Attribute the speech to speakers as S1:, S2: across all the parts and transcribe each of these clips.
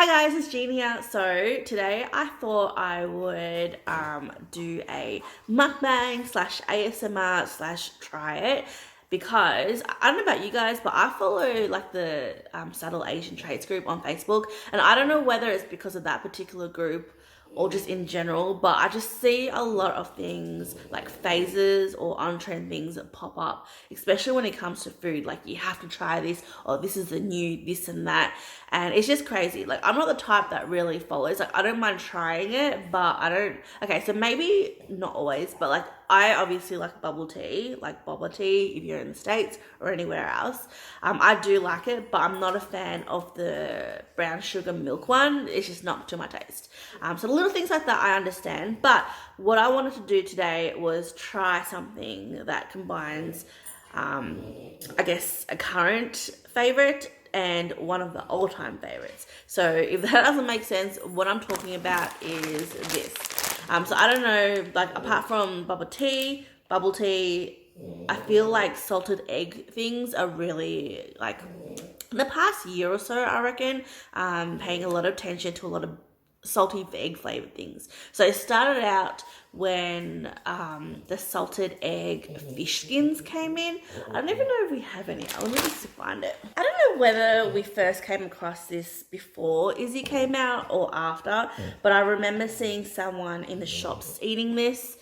S1: Hi guys, it's Jean here. So today I thought I would do a mukbang slash ASMR slash try it because I don't know about you guys, but I follow like the Subtle Asian Traits group on Facebook, and I don't know whether it's because of that particular group or just in general, but I just see a lot of things like phases or on-trend things that pop up, especially when it comes to food. Like, you have to try this, or this is the new this and that, and it's just crazy. Like, I'm not the type that really follows. Like, I don't mind trying it, but I don't. Okay, so maybe not always, but like I obviously like bubble tea, like boba tea if you're in the States or anywhere else. I do like it, but I'm not a fan of the brown sugar milk one. It's just not to my taste. So little things like that I understand. But what I wanted to do today was try something that combines, I guess, a current favorite and one of the all-time favorites. So if that doesn't make sense, what I'm talking about is this. So I don't know, like, apart from bubble tea, I feel like salted egg things are really, like, in the past year or so, I reckon, paying a lot of attention to a lot of salty egg flavored things. So it started out when the salted egg fish skins came in. I don't even know if we have any. Let me just find it. I don't know whether we first came across this before Izzy came out or after, but I remember seeing someone in the shops eating this.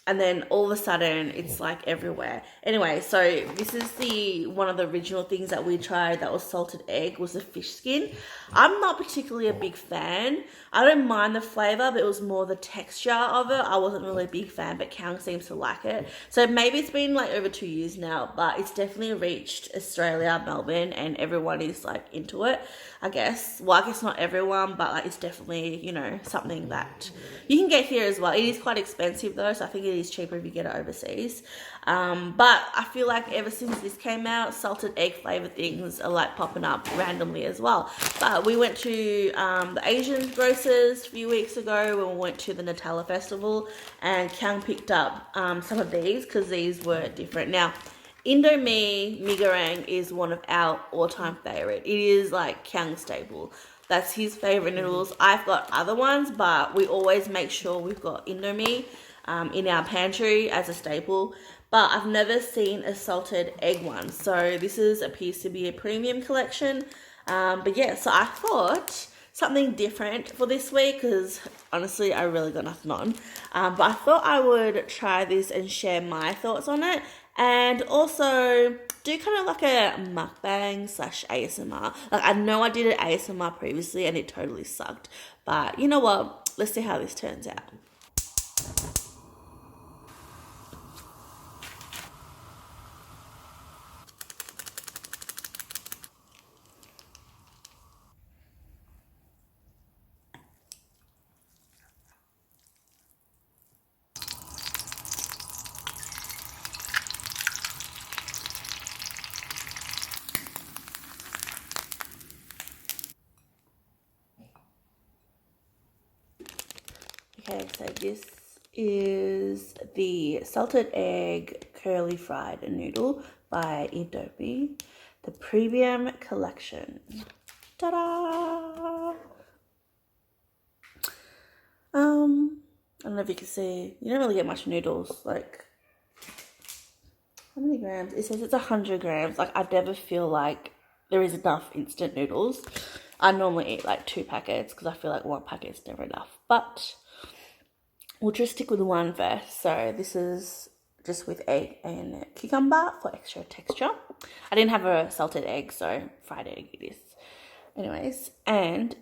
S1: And then all of a sudden it's like everywhere. Anyway, so this is one of the original things that we tried that was salted egg, was the fish skin. I'm not particularly a big fan. I don't mind the flavor, but it was more the texture of it. I wasn't really a big fan, but Kang seems to like it. So maybe it's been like over 2 years now, but it's definitely reached Australia, Melbourne, and everyone is like into it, I guess. Well, I guess not everyone, but like it's definitely, something that you can get here as well. It is quite expensive though, so I think it is cheaper if you get it overseas. But I feel like ever since this came out, salted egg flavored things are like popping up randomly as well. But we went to the Asian grocers a few weeks ago when we went to the Nutella festival, and Kang picked up some of these because these were different. Now, Indomie mee goreng is one of our all-time favorite. It is like Kang's staple. That's his favorite noodles. I've got other ones, but we always make sure we've got Indomie in our pantry as a staple. But I've never seen a salted egg one, so this appears to be a premium collection. But yeah, so I thought something different for this week because honestly I really got nothing on. But I thought I would try this and share my thoughts on it, and also do kind of like a mukbang slash ASMR. Like, I know I did an ASMR previously and it totally sucked, but you know what? Let's see how this turns out. Okay, so this is the salted egg curly fried noodle by Indomie, the premium collection. Ta-da! I don't know if you can see, you don't really get much noodles. Like, how many grams? It says it's 100 grams. Like, I never feel like there is enough instant noodles. I normally eat like 2 packets because I feel like 1 packet is never enough. But we'll just stick with one first. So this is just with egg and cucumber for extra texture. I didn't have a salted egg, so fried egg it is. Anyways, and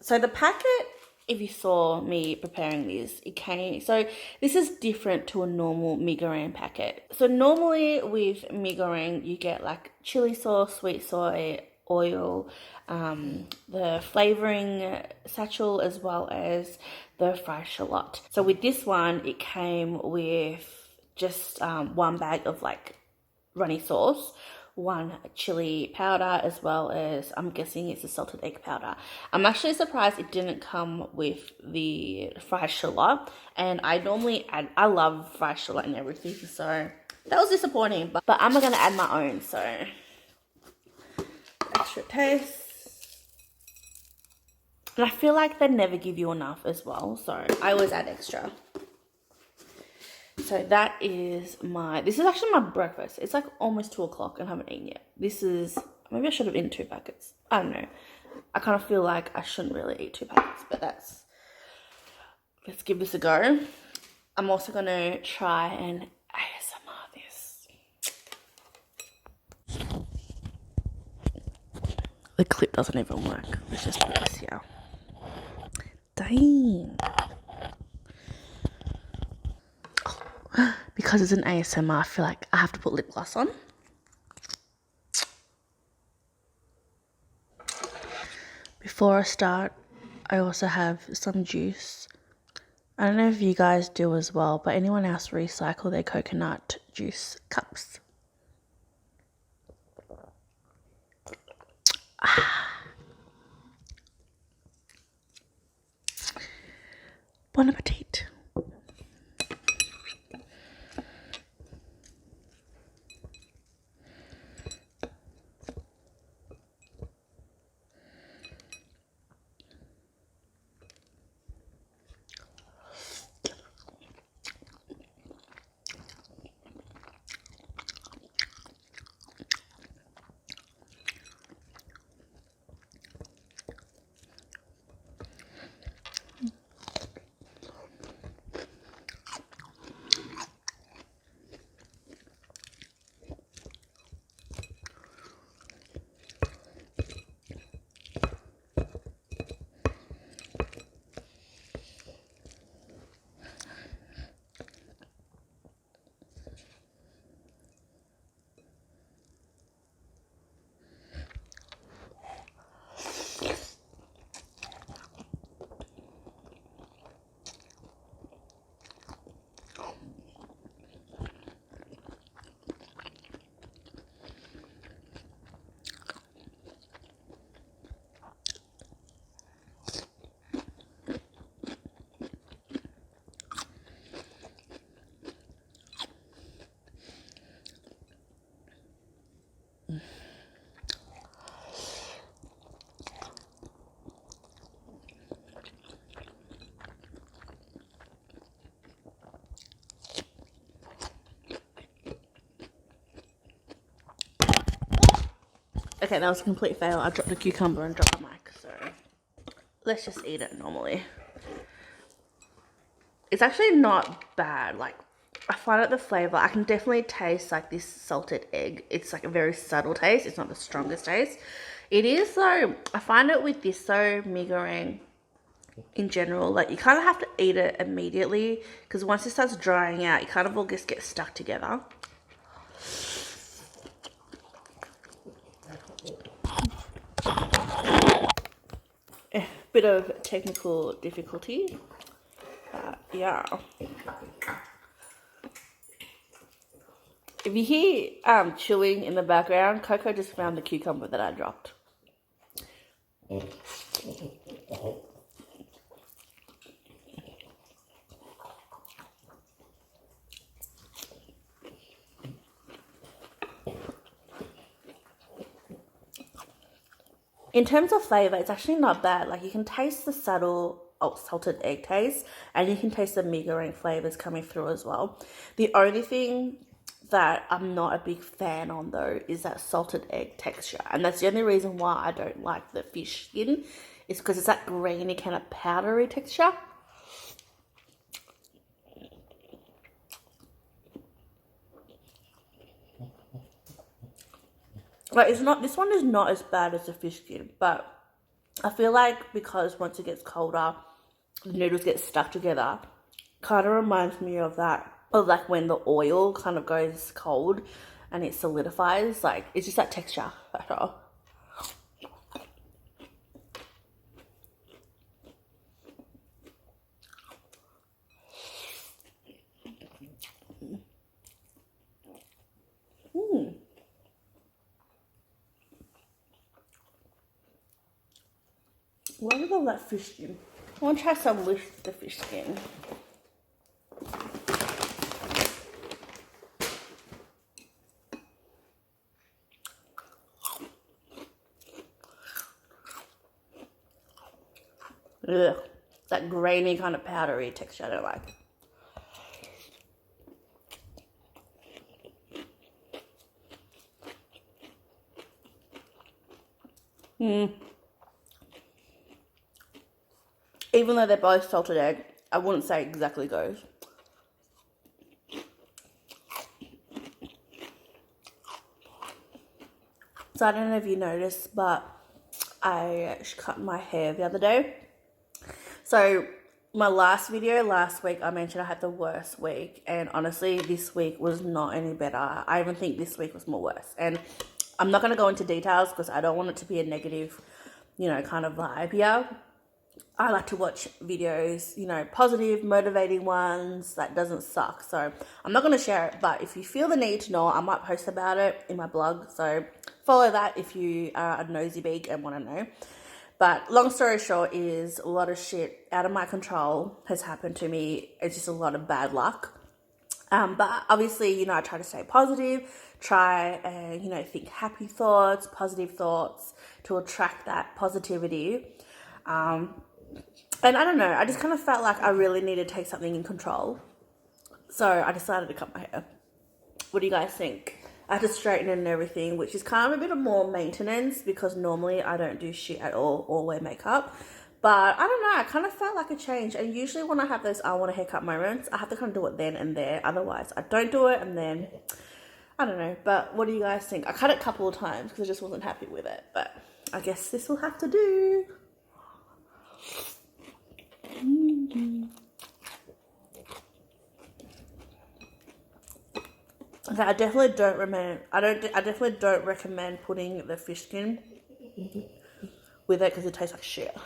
S1: so the packet, if you saw me preparing this, it came, so this is different to a normal mee goreng packet. So normally with mee goreng, you get like chili sauce, sweet soy, oil, the flavoring satchel, as well as the fried shallot. So with this one, it came with just 1 bag of like runny sauce, 1 chili powder, as well as, I'm guessing it's a salted egg powder. I'm actually surprised it didn't come with the fried shallot, and I normally add, I love fried shallot and everything, so that was disappointing, but I'm gonna add my own, so extra taste. And I feel like they never give you enough as well, so I always add extra. So that is this is actually my breakfast. It's like almost 2 o'clock and I haven't eaten yet. Maybe I should have eaten 2 packets. I don't know. I kind of feel like I shouldn't really eat 2 packets, but let's give this a go. I'm also going to try and ASMR this. The clip doesn't even work. Let's just put this here. Dang. Because it's an ASMR, I feel like I have to put lip gloss on. Before I start, I also have some juice. I don't know if you guys do as well, but anyone else recycle their coconut juice cups? Bon appetit. Okay, that was a complete fail. I dropped the cucumber and dropped the mic, so let's just eat it normally. It's actually not bad. Like, I find it the flavor, I can definitely taste like this salted egg. It's like a very subtle taste. It's not the strongest taste. It is though, I find it with this though, mee goreng in general, like you kind of have to eat it immediately because once it starts drying out, you kind of all just get stuck together. Bit of technical difficulty, yeah. If you hear chewing in the background, Coco just found the cucumber that I dropped. In terms of flavor, it's actually not bad. Like you can taste the subtle salted egg taste, and you can taste the mee goreng flavors coming through as well. The only thing that I'm not a big fan on though is that salted egg texture, and that's the only reason why I don't like the fish skin, is because it's that grainy kind of powdery texture. Like this one is not as bad as the fish skin, but I feel like because once it gets colder, the noodles get stuck together. Kind of reminds me of like when the oil kind of goes cold and it solidifies. Like it's just that texture. That's all. Why do they have that fish skin? I want to try some with the fish skin. Ugh. That grainy kind of powdery texture I don't like. Even though they're both salted egg, I wouldn't say exactly goes. So I don't know if you noticed, but I cut my hair the other day. So my last video last week, I mentioned I had the worst week, and honestly, this week was not any better. I even think this week was more worse. And I'm not going to go into details because I don't want it to be a negative, kind of vibe here. I like to watch videos, positive, motivating ones that doesn't suck. So I'm not going to share it, but if you feel the need to know, I might post about it in my blog. So follow that if you are a nosy beak and want to know. But long story short is a lot of shit out of my control has happened to me. It's just a lot of bad luck. But obviously, I try to stay positive, try and, think happy thoughts, positive thoughts to attract that positivity. And I don't know, I just kind of felt like I really needed to take something in control. So I decided to cut my hair. What do you guys think? I had to straighten it and everything, which is kind of a bit of more maintenance because normally I don't do shit at all or wear makeup. But I don't know, I kind of felt like a change. And usually when I have those I want a haircut moments, I have to kind of do it then and there. Otherwise, I don't do it and then, I don't know. But what do you guys think? I cut it a couple of times because I just wasn't happy with it. But I guess this will have to do. Okay, I definitely don't recommend. I definitely don't recommend putting the fish skin with it because it tastes like shit.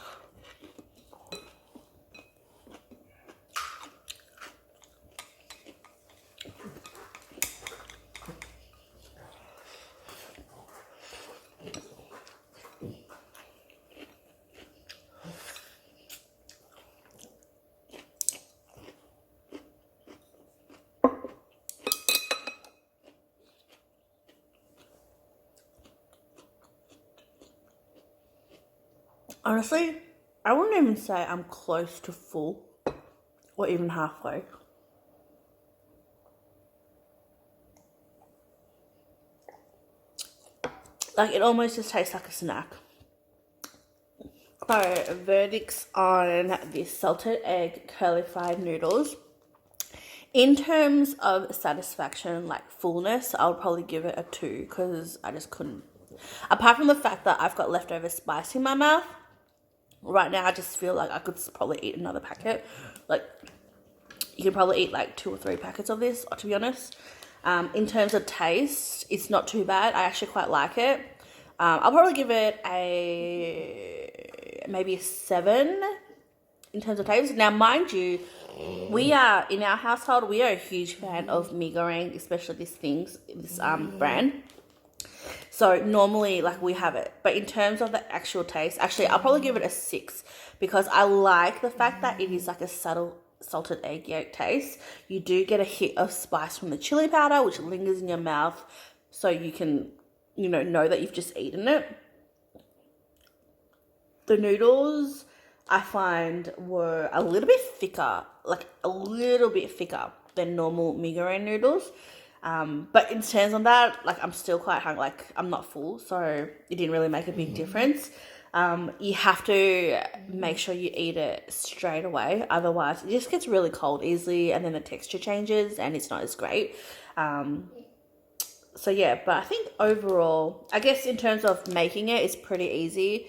S1: Honestly, I wouldn't even say I'm close to full or even halfway. Like, it almost just tastes like a snack. So, verdicts on this salted egg curly fried noodles. In terms of satisfaction, like fullness, I would probably give it a 2 because I just couldn't. Apart from the fact that I've got leftover spice in my mouth, right now I just feel like I could probably eat another packet. Like, you can probably eat like 2 or 3 packets of this, to be honest. In terms of taste, it's not too bad. I actually quite like it. I'll probably give it maybe a 7 in terms of taste. Now, mind you, in our household, we are a huge fan of mee goreng, especially this brand. So normally, like, we have it. But in terms of the actual taste, actually, I'll probably give it a 6 because I like the fact that it is like a subtle salted egg yolk taste. You do get a hit of spice from the chili powder, which lingers in your mouth so you can, know that you've just eaten it. The noodles, I find, were a little bit thicker, than normal mee goreng noodles. But in terms of that, like, I'm still quite hungry. Like, I'm not full, so it didn't really make a big difference. You have to make sure you eat it straight away. Otherwise, it just gets really cold easily, and then the texture changes, and it's not as great. So yeah, but I think overall, I guess in terms of making it, it's pretty easy.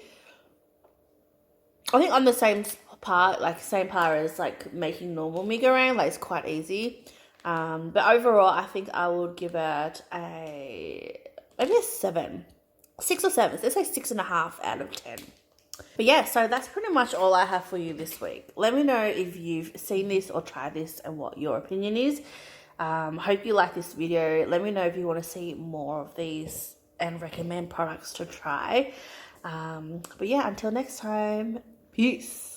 S1: I think on the same par as like making normal mee goreng, like, it's quite easy. But overall, I think I would give it maybe a 7, 6 or 7. Let's say 6.5 out of 10. But yeah, so that's pretty much all I have for you this week. Let me know if you've seen this or tried this and what your opinion is. Hope you like this video. Let me know if you want to see more of these and recommend products to try. But yeah, until next time, peace.